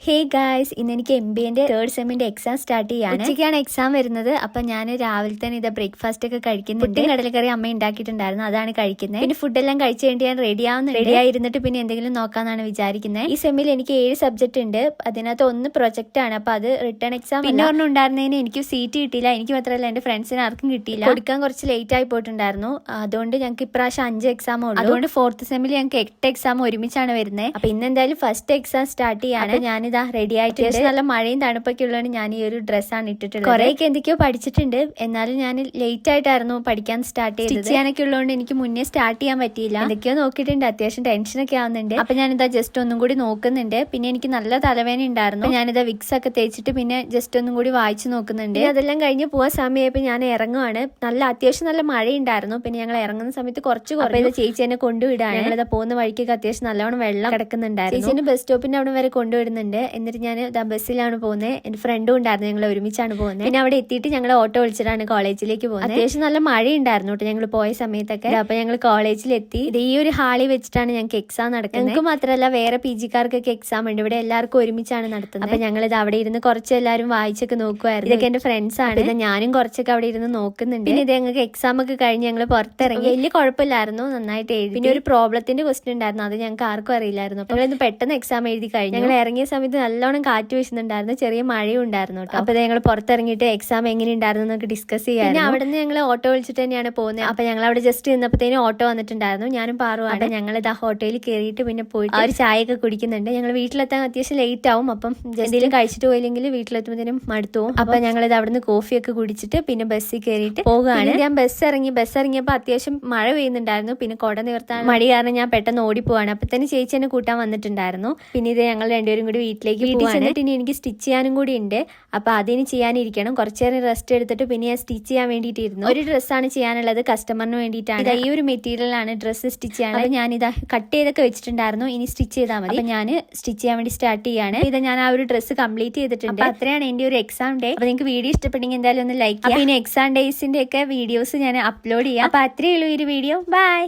Hey guys, ഇന്ന് എനിക്ക് MBA third സെമ്മിന്റെ exam start ചെയ്യാണ്. ഉച്ചയ്ക്കാണ് എക്സാം വരുന്നത്. അപ്പൊ ഞാൻ രാവിലെ തന്നെ ഇത് ബ്രേക്ക്ഫാസ്റ്റ് ഒക്കെ കഴിക്കുന്നുണ്ട്. കടലക്കറി അമ്മ ഉണ്ടാക്കിയിട്ടുണ്ടായിരുന്നു, അതാണ് കഴിക്കുന്നത്. പിന്നെ ഫുഡ് എല്ലാം കഴിച്ചു കഴിഞ്ഞ് ഞാൻ റെഡി ആയിരുന്നിട്ട് പിന്നെ എന്തെങ്കിലും നോക്കാന്നാണ് വിചാരിക്കുന്നത്. ഈ സെമ്മിൽ എനിക്ക് 7 സബ്ജക്ട് ഉണ്ട്. അതിനകത്ത് ഒന്ന് പ്രൊജക്ട് ആണ്. അപ്പൊ അത് റിട്ടേൺ എക്സാം. പിന്നെ ഒരെണ്ണം ഉണ്ടായിരുന്നതിന് എനിക്ക് സീറ്റ് കിട്ടിയില്ല. എനിക്ക് മാത്രമല്ല എന്റെ ഫ്രണ്ട്സിന് ആർക്കും കിട്ടിയില്ല. കൊടുക്കാൻ കുറച്ച് ലേറ്റ് ആയി പോയിട്ടുണ്ടായിരുന്നു. അതുകൊണ്ട് ഞങ്ങൾക്ക് ഇപ്രാവശ്യം 5 എക്സാം ഉള്ളൂ. അതുകൊണ്ട് ഫോർത്ത് സെമ്മിൽ ഞങ്ങൾക്ക് 8 എക്സാം ഒരുമിച്ചാണ് വരുന്നത്. അപ്പൊ ഇന്ന് എന്തായാലും ഫസ്റ്റ് എക്സാം സ്റ്റാർട്ട് ചെയ്യാണ്. ഞാനിതാ റെഡി ആയിട്ട് നല്ല മഴയും തണുപ്പൊക്കെ ഉള്ളതാണ് ഞാൻ ഈ ഒരു ഡ്രസ്സാണ് ഇട്ടിട്ടുള്ളത്. കുറേയൊക്കെ എന്തൊക്കെയോ പഠിച്ചിട്ടുണ്ട്, എന്നാലും ഞാൻ ലേറ്റ് ആയിട്ടായിരുന്നു പഠിക്കാൻ സ്റ്റാർട്ട് ചെയ്തത്. സ്റ്റിച്ച് ചെയ്യാനൊക്കെ ഉള്ളതുകൊണ്ട് എനിക്ക് മുന്നേ സ്റ്റാർട്ട് ചെയ്യാൻ പറ്റിയില്ല. എന്തൊക്കെയോ നോക്കിയിട്ടുണ്ട്, അത്യാവശ്യം ടെൻഷനൊക്കെ ആവുന്നുണ്ട്. അപ്പൊ ഞാനിതാ ജസ്റ്റ് ഒന്നും കൂടി നോക്കുന്നുണ്ട്. പിന്നെ എനിക്ക് നല്ല തലവേദന ഉണ്ടായിരുന്നു. ഞാനിതാ വിക്സ് ഒക്കെ തേച്ചിട്ട് പിന്നെ ജസ്റ്റ് ഒന്നും കൂടി വായിച്ചു നോക്കുന്നുണ്ട്. അതെല്ലാം കഴിഞ്ഞ് പോവാൻ സമയമായപ്പോൾ ഞാൻ ഇറങ്ങുവാണ്. അത്യാവശ്യം നല്ല മഴയുണ്ടായിരുന്നു. പിന്നെ ഞങ്ങൾ ഇറങ്ങുന്ന സമയത്ത് കുറച്ച് ചേച്ചി എന്നെ കൊണ്ടുവിടാണ്. ഞങ്ങളിതാ പോകുന്ന വഴിക്കൊക്കെ അത്യാവശ്യം നല്ലോണം വെള്ളം കിടക്കുന്നുണ്ടായിരുന്നു. ചേച്ചിനെ ബസ് സ്റ്റോപ്പിന്റെ അവിടെ വരെ കൊണ്ടുവിടുന്നുണ്ട്. എന്നിട്ട് ഞാൻ ബസ്സിലാണ് പോകുന്നത്. എന്റെ ഫ്രണ്ടും ഉണ്ടായിരുന്നു, ഞങ്ങൾ ഒരുമിച്ചാണ് പോകുന്നത്. പിന്നെ അവിടെ എത്തിയിട്ട് ഞങ്ങൾ ഓട്ടോ വിളിച്ചിട്ടാണ് കോളേജിലേക്ക് പോകുന്നത്. അത്യാവശ്യം നല്ല മഴയുണ്ടായിരുന്നു കേട്ടോ ഞങ്ങൾ പോയ സമയത്തൊക്കെ. അപ്പൊ ഞങ്ങൾ കോളേജിലെത്തി. ഈ ഒരു ഹാളിൽ വെച്ചിട്ടാണ് ഞങ്ങൾക്ക് എക്സാം നടക്കുന്നത്. ഞങ്ങൾക്ക് മാത്രമല്ല വേറെ PG-കാർക്കൊക്കെ എക്സാം ഉണ്ട്. ഇവിടെ എല്ലാവർക്കും ഒരുമിച്ചാണ് നടത്തുന്നത്. അപ്പൊ ഞങ്ങൾ ഇത് അവിടെ ഇരുന്ന് കുറച്ച് എല്ലാവരും വായിച്ചൊക്കെ നോക്കുമായിരുന്നു. ഇതൊക്കെ എന്റെ ഫ്രണ്ട്സ് ആണ്. ഇത് ഞാനും കുറച്ചൊക്കെ അവിടെ ഇരുന്ന് നോക്കുന്നുണ്ട്. പിന്നെ ഇത് ഞങ്ങൾക്ക് എക്സാം ഒക്കെ കഴിഞ്ഞ് ഞങ്ങൾ പുറത്തിറങ്ങി. വലിയ കുഴപ്പമില്ലായിരുന്നു, നന്നായിട്ട് എഴുതി. പിന്നെ ഒരു പ്രോബ്ലത്തിന്റെ ക്വസ്റ്റ്യൻ ഉണ്ടായിരുന്നു, അത് ഞങ്ങൾക്ക് ആർക്കും അറിയില്ലായിരുന്നു. അപ്പൊ ഞങ്ങൾ പെട്ടെന്ന് എക്സാം എഴുതി കഴിഞ്ഞു. ഞങ്ങൾ ഇറങ്ങിയ സമയത്ത് നല്ലോണം കാറ്റ് വീശുന്നുണ്ടായിരുന്നു, ചെറിയ മഴയും ഉണ്ടായിരുന്നു കേട്ടോ. അപ്പൊ ഞങ്ങൾ പുറത്തിറങ്ങിയിട്ട് എക്സാം എങ്ങനെ ഉണ്ടായിരുന്നു എന്നൊക്കെ ഡിസ്കസ് ചെയ്യാം. പിന്നെ അവിടെ നിന്ന് ഞങ്ങൾ ഓട്ടോ വിളിച്ചിട്ട് തന്നെയാണ് പോകുന്നത്. അപ്പൊ ഞങ്ങൾ അവിടെ ജസ്റ്റ് നിന്നപ്പോഴത്തേനും ഓട്ടോ വന്നിട്ടുണ്ടായിരുന്നു. ഞാനും പാറുവാണ്. ഞങ്ങൾ ഇത് ആ ഹോട്ടലിൽ കയറിയിട്ട് പിന്നെ പോയിട്ട് ആ ഒരു ചായയൊക്കെ കുടിക്കുന്നുണ്ട്. ഞങ്ങൾ വീട്ടിലെത്താൻ അത്യാവശ്യം ലേറ്റ് ആവും. അപ്പം എന്തെങ്കിലും കഴിച്ചിട്ട് പോയില്ലെങ്കിൽ വീട്ടിലെത്തുമ്പോഴത്തേനും മടുത്തു പോകും. അപ്പൊ ഞങ്ങൾ ഇത് അവിടുന്ന് കോഫിയൊക്കെ കുടിച്ചിട്ട് പിന്നെ ബസ്സിൽ കയറിയിട്ട് പോകുകയാണ്. ഞാൻ ബസ് ഇറങ്ങിയപ്പോൾ അത്യാവശ്യം മഴ പെയ്യുന്നുണ്ടായിരുന്നു. പിന്നെ കുട നിവർത്താൻ മടി കാരണം ഞാൻ പെട്ടെന്ന് ഓടിപ്പോവാണ്. അപ്പൊ തന്നെ ചേച്ചി എന്നെ കൂട്ടാൻ വന്നിട്ടുണ്ടായിരുന്നു. പിന്നെ ഇത് ഞങ്ങൾ രണ്ടുപേരും കൂടി വീട്ടിലേക്ക് പോവാണ്. ഇനി എനിക്ക് സ്റ്റിച്ച് ചെയ്യാനും കൂടി ഉണ്ട്. അപ്പൊ അതിന് ചെയ്യാനിരിക്കണം. കുറച്ചു നേരം റെസ്റ്റ് എടുത്തിട്ട് പിന്നെ ഞാൻ സ്റ്റിച്ച് ചെയ്യാൻ വേണ്ടിയിട്ടിരുന്നു. ഒരു ഡ്രസ്സാണ് ചെയ്യാനുള്ളത്, കസ്റ്റമറിന് വേണ്ടിയിട്ടാണ്. ഈ ഒരു മെറ്റീരിയലാണ് ഡ്രസ്സ് സ്റ്റിച്ച് ചെയ്യാൻ. അപ്പൊ ഞാൻ ഇതാ കട്ട് ചെയ്തൊക്കെ വെച്ചിട്ടുണ്ടായിരുന്നു, ഇനി സ്റ്റിച്ച് ചെയ്താൽ മതി. അപ്പൊ ഞാൻ സ്റ്റിച്ച് ചെയ്യാൻ വേണ്ടി സ്റ്റാർട്ട് ചെയ്യാണ്. ഇത് ഞാൻ ആ ഒരു ഡ്രസ്സ് കംപ്ലീറ്റ് ചെയ്തിട്ടുണ്ട്. അത്രയാണ് എന്റെ ഒരു എക്സാം ഡേ. അപ്പൊ നിങ്ങൾക്ക് വീഡിയോ ഇഷ്ടപ്പെട്ടെങ്കിൽ എന്തായാലും ഒന്ന് ലൈക്ക് ചെയ്യാം. പിന്നെ എക്സാം ഡേയ്സിന്റെ ഒക്കെ വീഡിയോസ് ഞാൻ അപ്ലോഡ് ചെയ്യാം. അപ്പൊ അത്രയേ ഉള്ളൂ ഈ ഒരു വീഡിയോ. ബൈ.